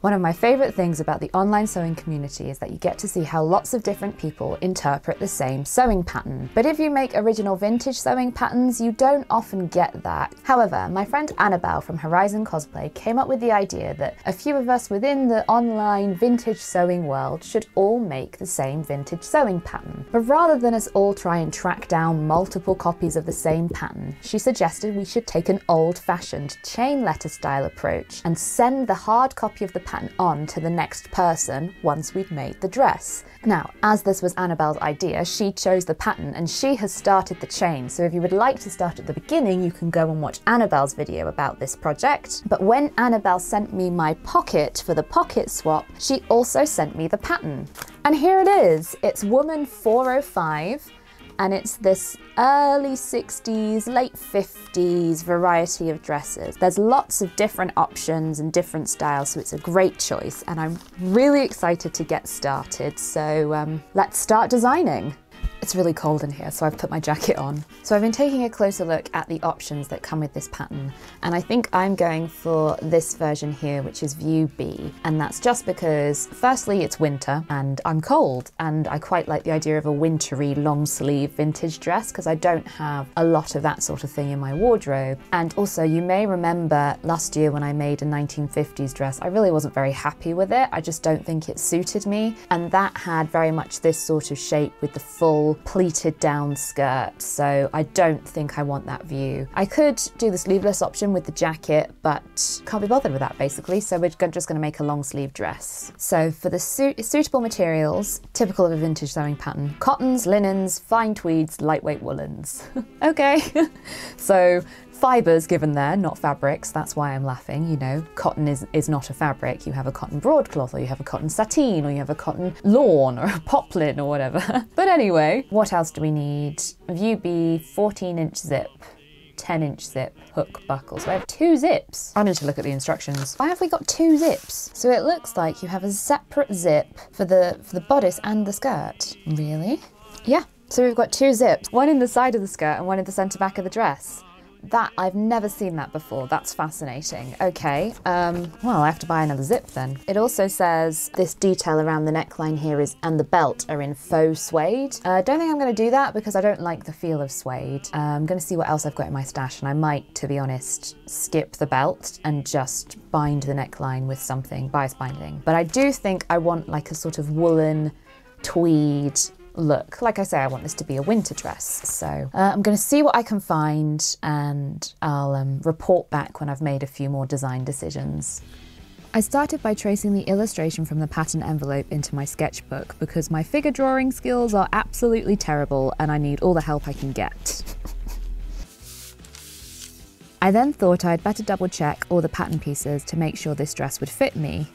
One of my favourite things about the online sewing community is that you get to see how lots of different people interpret the same sewing pattern. But if you make original vintage sewing patterns, you don't often get that. However, my friend Annabelle from Horizon Cosplay came up with the idea that a few of us within the online vintage sewing world should all make the same vintage sewing pattern. But rather than us all try and track down multiple copies of the same pattern, she suggested we should take an old-fashioned chain letter style approach and send the hard copy of the pattern on to the next person once we'd made the dress. Now, as this was Annabelle's idea, she chose the pattern and she has started the chain. So if you would like to start at the beginning, you can go and watch Annabelle's video about this project. But when Annabelle sent me my pocket for the pocket swap, she also sent me the pattern. And here it is. It's Woman 405. And it's this early 60s, late 50s variety of dresses. There's lots of different options and different styles, so it's a great choice. And I'm really excited to get started. So let's start designing. It's really cold in here, so I've put my jacket on. So I've been taking a closer look at the options that come with this pattern, and I think I'm going for this version here, which is View B. And that's just because, firstly, it's winter and I'm cold, and I quite like the idea of a wintry long sleeve vintage dress because I don't have a lot of that sort of thing in my wardrobe. And also, you may remember last year when I made a 1950s dress, I really wasn't very happy with it. I just don't think it suited me. And that had very much this sort of shape with the full pleated down skirt, so I don't think I want that view. I could do the sleeveless option with the jacket, but can't be bothered with that basically, so we're just going to make a long sleeve dress. So for the suitable materials, typical of a vintage sewing pattern: cottons, linens, fine tweeds, lightweight woolens. Okay, so fibres given there, not fabrics. That's why I'm laughing, you know. Cotton is not a fabric. You have a cotton broadcloth, or you have a cotton sateen, or you have a cotton lawn, or a poplin, or whatever. But anyway, what else do we need? View B, 14-inch zip, 10-inch zip, hook buckle. So I have 2 zips. I need to look at the instructions. Why have we got 2 zips? So it looks like you have a separate zip for the bodice and the skirt. Really? Yeah. So we've got 2 zips, one in the side of the skirt and one in the centre back of the dress. That, I've never seen that before. That's fascinating. Okay, well, I have to buy another zip then. It also says this detail around the neckline here and the belt are in faux suede. Don't think I'm gonna do that because I don't like the feel of suede. I'm gonna see what else I've got in my stash, and I might, to be honest, skip the belt and just bind the neckline with something, bias binding. But I do think I want like a sort of woolen tweed look. Like I say, I want this to be a winter dress. So I'm going to see what I can find, and I'll report back when I've made a few more design decisions. I started by tracing the illustration from the pattern envelope into my sketchbook because my figure drawing skills are absolutely terrible and I need all the help I can get. I then thought I'd better double check all the pattern pieces to make sure this dress would fit me.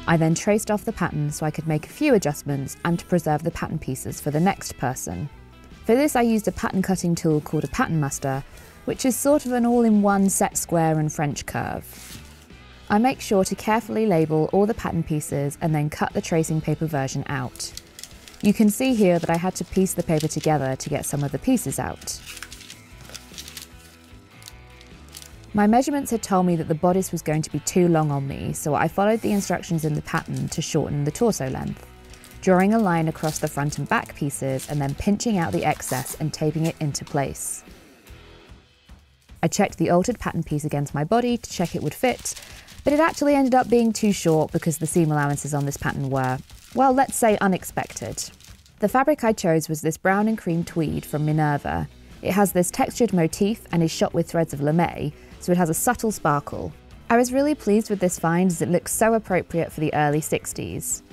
I then traced off the pattern so I could make a few adjustments and to preserve the pattern pieces for the next person. For this I used a pattern cutting tool called a pattern master, which is sort of an all-in-one set square and French curve. I make sure to carefully label all the pattern pieces and then cut the tracing paper version out. You can see here that I had to piece the paper together to get some of the pieces out. My measurements had told me that the bodice was going to be too long on me, so I followed the instructions in the pattern to shorten the torso length, drawing a line across the front and back pieces and then pinching out the excess and taping it into place. I checked the altered pattern piece against my body to check it would fit, but it actually ended up being too short because the seam allowances on this pattern were, well, let's say unexpected. The fabric I chose was this brown and cream tweed from Minerva. It has this textured motif and is shot with threads of lame, so it has a subtle sparkle. I was really pleased with this find as it looks so appropriate for the early 60s.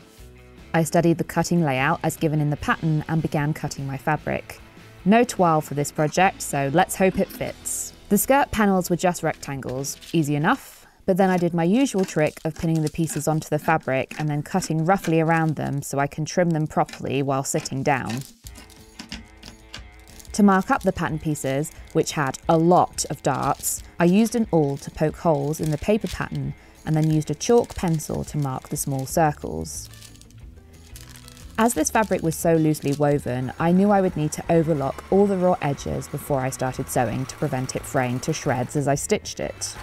I studied the cutting layout as given in the pattern and began cutting my fabric. No toile for this project, so let's hope it fits. The skirt panels were just rectangles, easy enough, but then I did my usual trick of pinning the pieces onto the fabric and then cutting roughly around them so I can trim them properly while sitting down. To mark up the pattern pieces, which had a lot of darts, I used an awl to poke holes in the paper pattern and then used a chalk pencil to mark the small circles. As this fabric was so loosely woven, I knew I would need to overlock all the raw edges before I started sewing to prevent it fraying to shreds as I stitched it.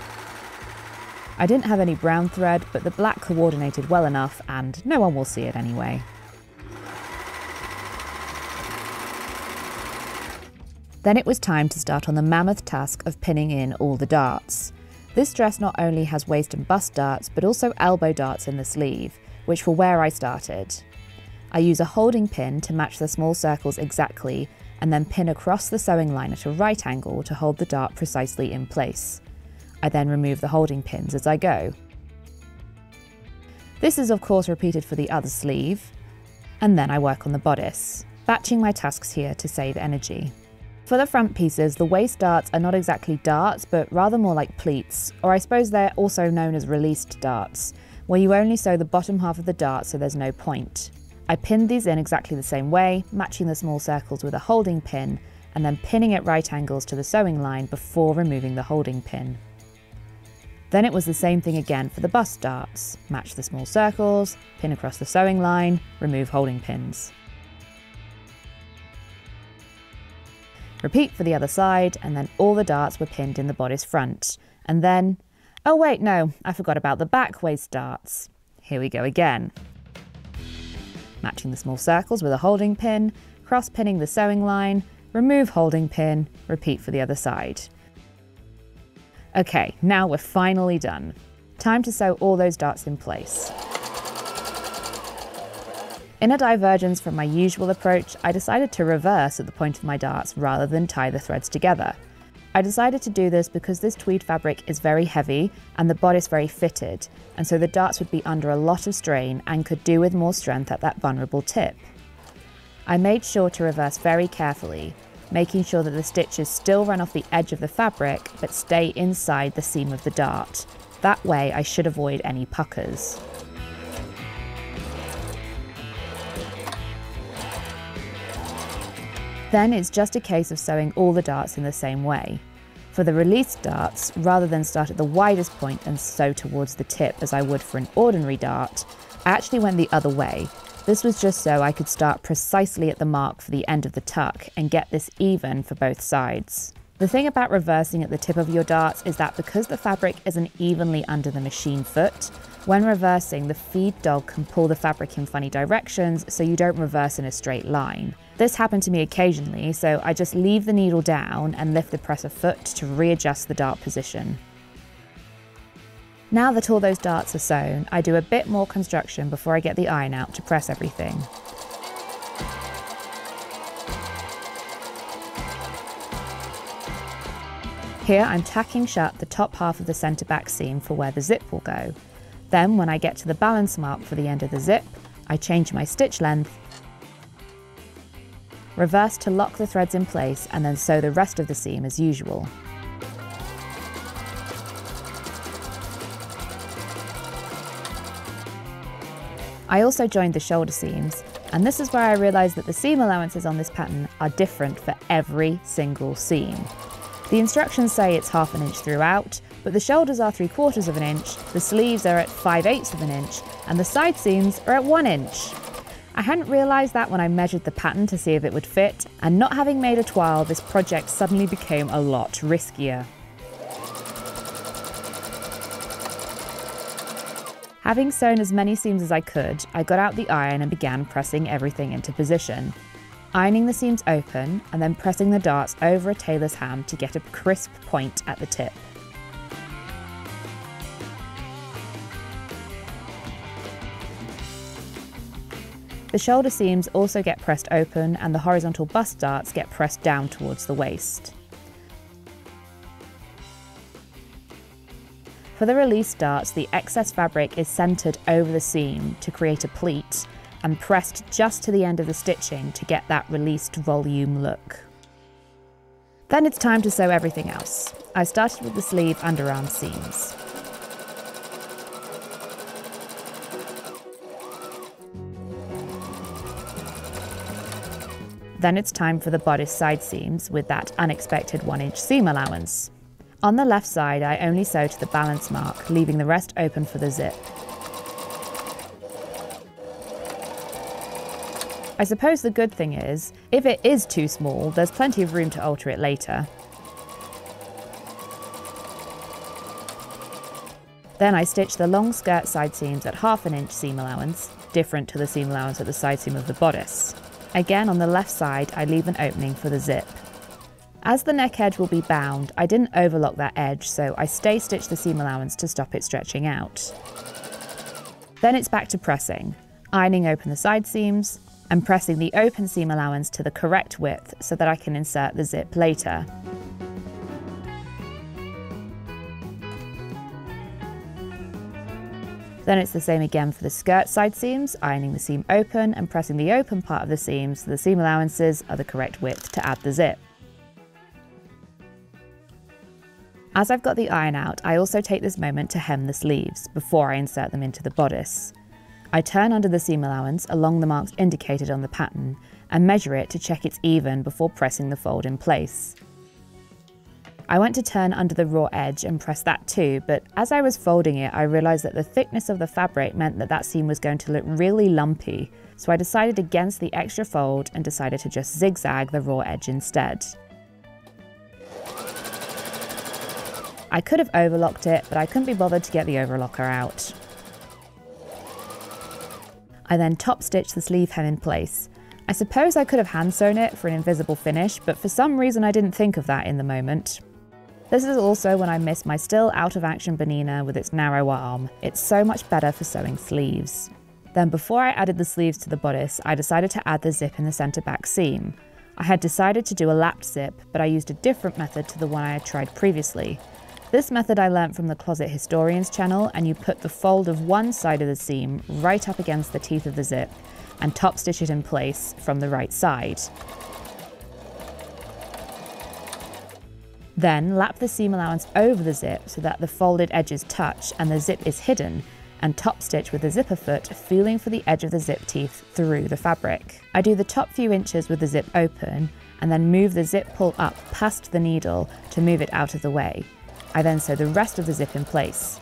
I didn't have any brown thread, but the black coordinated well enough and no one will see it anyway. Then it was time to start on the mammoth task of pinning in all the darts. This dress not only has waist and bust darts, but also elbow darts in the sleeve, which were where I started. I use a holding pin to match the small circles exactly, and then pin across the sewing line at a right angle to hold the dart precisely in place. I then remove the holding pins as I go. This is of course repeated for the other sleeve, and then I work on the bodice, batching my tasks here to save energy. For the front pieces, the waist darts are not exactly darts, but rather more like pleats, or I suppose they're also known as released darts, where you only sew the bottom half of the dart so there's no point. I pinned these in exactly the same way, matching the small circles with a holding pin, and then pinning at right angles to the sewing line before removing the holding pin. Then it was the same thing again for the bust darts. Match the small circles, pin across the sewing line, remove holding pins. Repeat for the other side, and then all the darts were pinned in the bodice front. And then, oh wait, no, I forgot about the back waist darts. Here we go again. Matching the small circles with a holding pin, cross-pinning the sewing line, remove holding pin, repeat for the other side. Okay, now we're finally done. Time to sew all those darts in place. In a divergence from my usual approach, I decided to reverse at the point of my darts rather than tie the threads together. I decided to do this because this tweed fabric is very heavy and the bodice very fitted, and so the darts would be under a lot of strain and could do with more strength at that vulnerable tip. I made sure to reverse very carefully, making sure that the stitches still run off the edge of the fabric but stay inside the seam of the dart. That way I should avoid any puckers. Then it's just a case of sewing all the darts in the same way. For the released darts, rather than start at the widest point and sew towards the tip as I would for an ordinary dart, I actually went the other way. This was just so I could start precisely at the mark for the end of the tuck and get this even for both sides. The thing about reversing at the tip of your darts is that because the fabric isn't evenly under the machine foot, when reversing, the feed dog can pull the fabric in funny directions so you don't reverse in a straight line. This happened to me occasionally, so I just leave the needle down and lift the presser foot to readjust the dart position. Now that all those darts are sewn, I do a bit more construction before I get the iron out to press everything. Here I'm tacking shut the top half of the centre back seam for where the zip will go. Then when I get to the balance mark for the end of the zip, I change my stitch length, reverse to lock the threads in place, and then sew the rest of the seam as usual. I also joined the shoulder seams, and this is where I realised that the seam allowances on this pattern are different for every single seam. The instructions say it's 1/2 inch throughout, but the shoulders are 3/4 of an inch, the sleeves are at 5/8 of an inch, and the side seams are at 1 inch. I hadn't realised that when I measured the pattern to see if it would fit, and not having made a toile, this project suddenly became a lot riskier. Having sewn as many seams as I could, I got out the iron and began pressing everything into position. Ironing the seams open and then pressing the darts over a tailor's ham to get a crisp point at the tip. The shoulder seams also get pressed open and the horizontal bust darts get pressed down towards the waist. For the release darts, the excess fabric is centred over the seam to create a pleat and pressed just to the end of the stitching to get that released volume look. Then it's time to sew everything else. I started with the sleeve underarm seams. Then it's time for the bodice side seams with that unexpected 1 inch seam allowance. On the left side, I only sew to the balance mark, leaving the rest open for the zip. I suppose the good thing is, if it is too small, there's plenty of room to alter it later. Then I stitch the long skirt side seams at 1/2 inch seam allowance, different to the seam allowance at the side seam of the bodice. Again, on the left side, I leave an opening for the zip. As the neck edge will be bound, I didn't overlock that edge, so I stay stitch the seam allowance to stop it stretching out. Then it's back to pressing, ironing open the side seams and pressing the open seam allowance to the correct width so that I can insert the zip later. Then it's the same again for the skirt side seams, ironing the seam open and pressing the open part of the seam so the seam allowances are the correct width to add the zip. As I've got the iron out, I also take this moment to hem the sleeves before I insert them into the bodice. I turn under the seam allowance along the marks indicated on the pattern and measure it to check it's even before pressing the fold in place. I went to turn under the raw edge and press that too, but as I was folding it, I realised that the thickness of the fabric meant that seam was going to look really lumpy, so I decided against the extra fold and decided to just zigzag the raw edge instead. I could have overlocked it, but I couldn't be bothered to get the overlocker out. I then top stitched the sleeve hem in place. I suppose I could have hand sewn it for an invisible finish, but for some reason I didn't think of that in the moment. This is also when I missed my still out of action Bernina with its narrow arm. It's so much better for sewing sleeves. Then before I added the sleeves to the bodice, I decided to add the zip in the centre back seam. I had decided to do a lapped zip, but I used a different method to the one I had tried previously. This method I learnt from the Closet Historians channel, and you put the fold of one side of the seam right up against the teeth of the zip and top stitch it in place from the right side. Then lap the seam allowance over the zip so that the folded edges touch and the zip is hidden, and top stitch with the zipper foot, feeling for the edge of the zip teeth through the fabric. I do the top few inches with the zip open and then move the zip pull up past the needle to move it out of the way. I then sew the rest of the zip in place.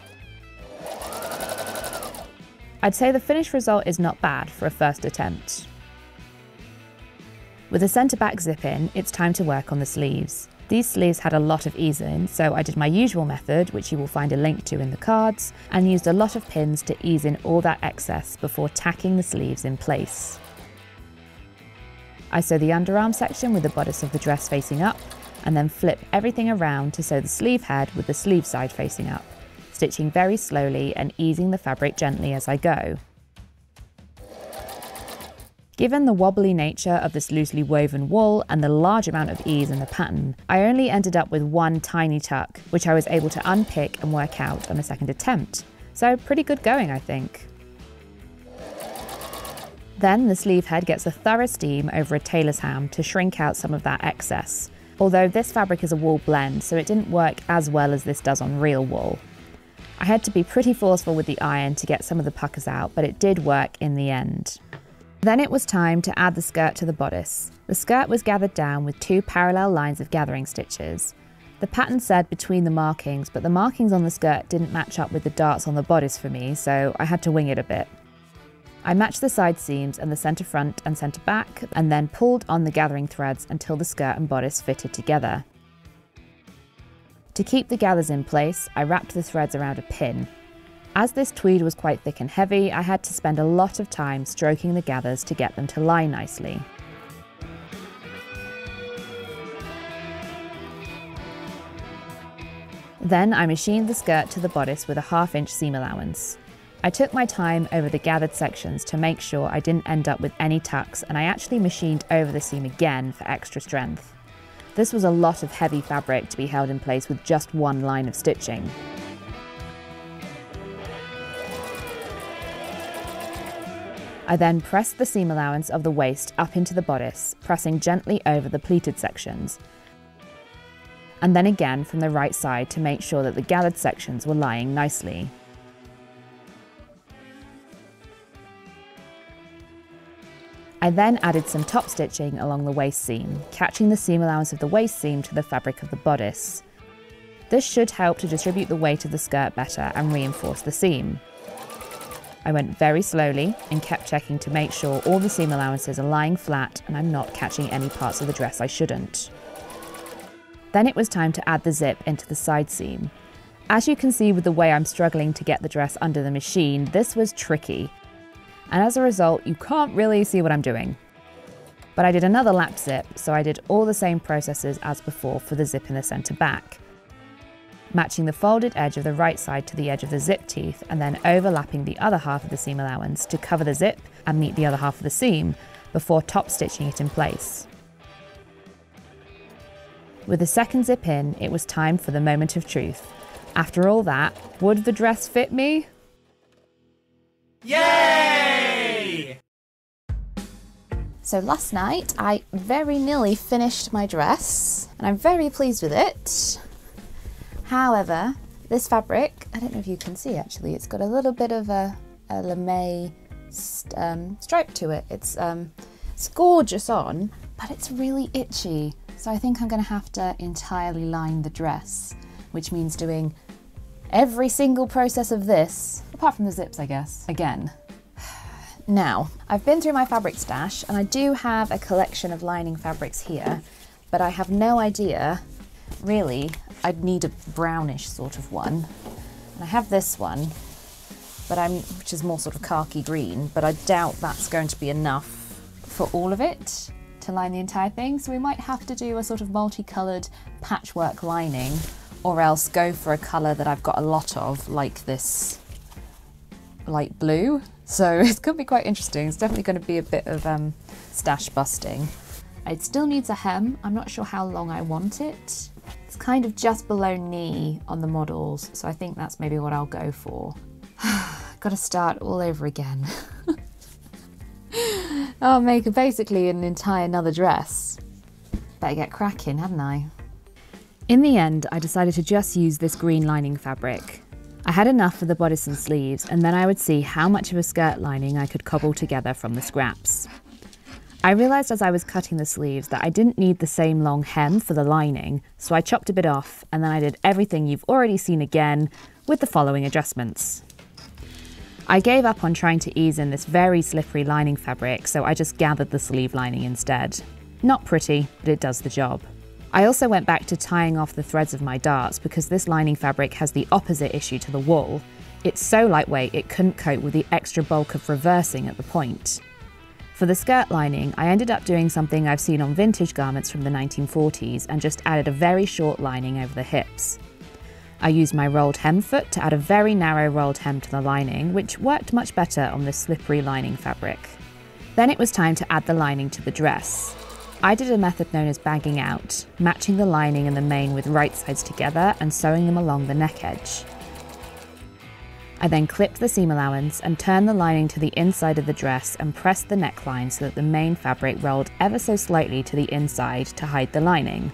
I'd say the finished result is not bad for a first attempt. With the centre back zip in, it's time to work on the sleeves. These sleeves had a lot of ease in, so I did my usual method, which you will find a link to in the cards, and used a lot of pins to ease in all that excess before tacking the sleeves in place. I sew the underarm section with the bodice of the dress facing up, and then flip everything around to sew the sleeve head with the sleeve side facing up, stitching very slowly and easing the fabric gently as I go. Given the wobbly nature of this loosely woven wool and the large amount of ease in the pattern, I only ended up with one tiny tuck, which I was able to unpick and work out on a second attempt. So pretty good going, I think. Then the sleeve head gets a thorough steam over a tailor's ham to shrink out some of that excess. Although this fabric is a wool blend, so it didn't work as well as this does on real wool. I had to be pretty forceful with the iron to get some of the puckers out, but it did work in the end. Then it was time to add the skirt to the bodice. The skirt was gathered down with 2 parallel lines of gathering stitches. The pattern said between the markings, but the markings on the skirt didn't match up with the darts on the bodice for me, so I had to wing it a bit. I matched the side seams and the centre front and centre back, and then pulled on the gathering threads until the skirt and bodice fitted together. To keep the gathers in place, I wrapped the threads around a pin. As this tweed was quite thick and heavy, I had to spend a lot of time stroking the gathers to get them to lie nicely. Then I machined the skirt to the bodice with a 1/2 inch seam allowance. I took my time over the gathered sections to make sure I didn't end up with any tucks, and I actually machined over the seam again for extra strength. This was a lot of heavy fabric to be held in place with just one line of stitching. I then pressed the seam allowance of the waist up into the bodice, pressing gently over the pleated sections, and then again from the right side to make sure that the gathered sections were lying nicely. I then added some top stitching along the waist seam, catching the seam allowance of the waist seam to the fabric of the bodice. This should help to distribute the weight of the skirt better and reinforce the seam. I went very slowly and kept checking to make sure all the seam allowances are lying flat and I'm not catching any parts of the dress I shouldn't. Then it was time to add the zip into the side seam. As you can see with the way I'm struggling to get the dress under the machine, this was tricky. And as a result, you can't really see what I'm doing. But I did another lap zip, so I did all the same processes as before for the zip in the centre back, matching the folded edge of the right side to the edge of the zip teeth and then overlapping the other half of the seam allowance to cover the zip and meet the other half of the seam before top stitching it in place. With the second zip in, it was time for the moment of truth. After all that, would the dress fit me? Yay! So last night I very nearly finished my dress and I'm very pleased with it. However, this fabric, I don't know if you can see actually, it's got a little bit of a lame stripe to it. It's gorgeous on, but it's really itchy. So I think I'm going to have to entirely line the dress, which means doing every single process of this, apart from the zips I guess, again. Now, I've been through my fabric stash and I do have a collection of lining fabrics here, but I have no idea, really, I'd need a brownish sort of one. And I have this one, but which is more sort of khaki green, but I doubt that's going to be enough for all of it to line the entire thing. So we might have to do a sort of multicolored patchwork lining, or else go for a color that I've got a lot of, like this light blue. So it's going to be quite interesting. It's definitely going to be a bit of stash busting. It still needs a hem. I'm not sure how long I want it. It's kind of just below knee on the models, so I think that's maybe what I'll go for. Got to start all over again. I'll make basically an entire another dress. Better get cracking, hadn't I? In the end, I decided to just use this green lining fabric. I had enough for the bodice and sleeves, and then I would see how much of a skirt lining I could cobble together from the scraps. I realised as I was cutting the sleeves that I didn't need the same long hem for the lining, so I chopped a bit off, and then I did everything you've already seen again with the following adjustments. I gave up on trying to ease in this very slippery lining fabric, so I just gathered the sleeve lining instead. Not pretty, but it does the job. I also went back to tying off the threads of my darts because this lining fabric has the opposite issue to the wool. It's so lightweight it couldn't cope with the extra bulk of reversing at the point. For the skirt lining, I ended up doing something I've seen on vintage garments from the 1940s and just added a very short lining over the hips. I used my rolled hem foot to add a very narrow rolled hem to the lining, which worked much better on this slippery lining fabric. Then it was time to add the lining to the dress. I did a method known as bagging out, matching the lining and the mane with right sides together and sewing them along the neck edge. I then clipped the seam allowance and turned the lining to the inside of the dress and pressed the neckline so that the main fabric rolled ever so slightly to the inside to hide the lining.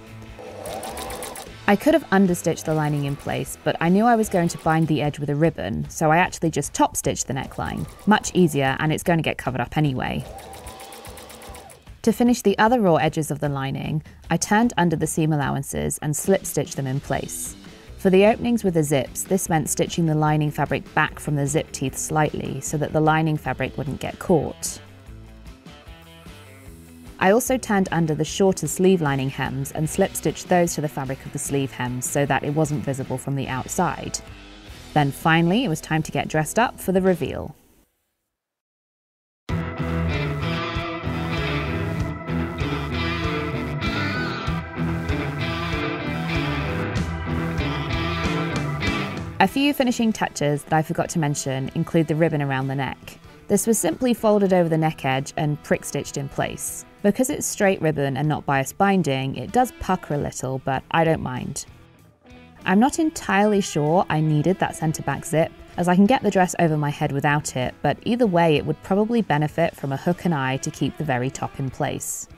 I could have understitched the lining in place, but I knew I was going to bind the edge with a ribbon, so I actually just top stitched the neckline. Much easier, and it's going to get covered up anyway. To finish the other raw edges of the lining, I turned under the seam allowances and slip stitched them in place. For the openings with the zips, this meant stitching the lining fabric back from the zip teeth slightly so that the lining fabric wouldn't get caught. I also turned under the shorter sleeve lining hems and slip stitched those to the fabric of the sleeve hems so that it wasn't visible from the outside. Then finally, it was time to get dressed up for the reveal. A few finishing touches that I forgot to mention include the ribbon around the neck. This was simply folded over the neck edge and prick stitched in place. Because it's straight ribbon and not bias binding, it does pucker a little, but I don't mind. I'm not entirely sure I needed that centre back zip, as I can get the dress over my head without it, but either way it would probably benefit from a hook and eye to keep the very top in place.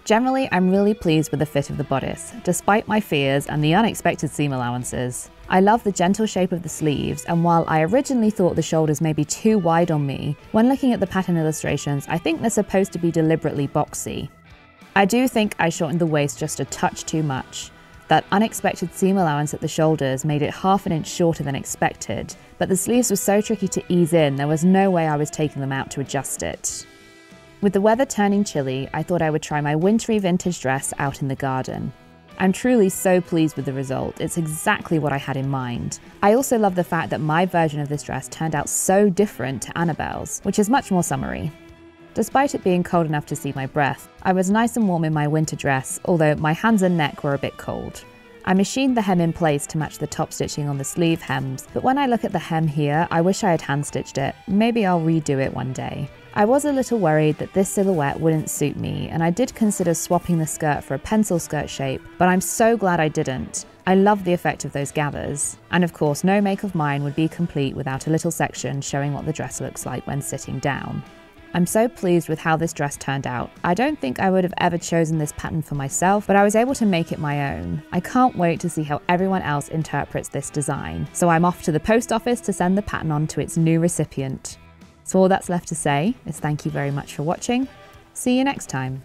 Generally, I'm really pleased with the fit of the bodice, despite my fears and the unexpected seam allowances. I love the gentle shape of the sleeves, and while I originally thought the shoulders may be too wide on me, when looking at the pattern illustrations, I think they're supposed to be deliberately boxy. I do think I shortened the waist just a touch too much. That unexpected seam allowance at the shoulders made it half an inch shorter than expected, but the sleeves were so tricky to ease in, there was no way I was taking them out to adjust it. With the weather turning chilly, I thought I would try my wintry vintage dress out in the garden. I'm truly so pleased with the result. It's exactly what I had in mind. I also love the fact that my version of this dress turned out so different to Annabelle's, which is much more summery. Despite it being cold enough to see my breath, I was nice and warm in my winter dress, although my hands and neck were a bit cold. I machined the hem in place to match the top stitching on the sleeve hems, but when I look at the hem here, I wish I had hand stitched it. Maybe I'll redo it one day. I was a little worried that this silhouette wouldn't suit me, and I did consider swapping the skirt for a pencil skirt shape, but I'm so glad I didn't. I love the effect of those gathers. And of course, no make of mine would be complete without a little section showing what the dress looks like when sitting down. I'm so pleased with how this dress turned out. I don't think I would have ever chosen this pattern for myself, but I was able to make it my own. I can't wait to see how everyone else interprets this design. So I'm off to the post office to send the pattern on to its new recipient. So all that's left to say is thank you very much for watching. See you next time.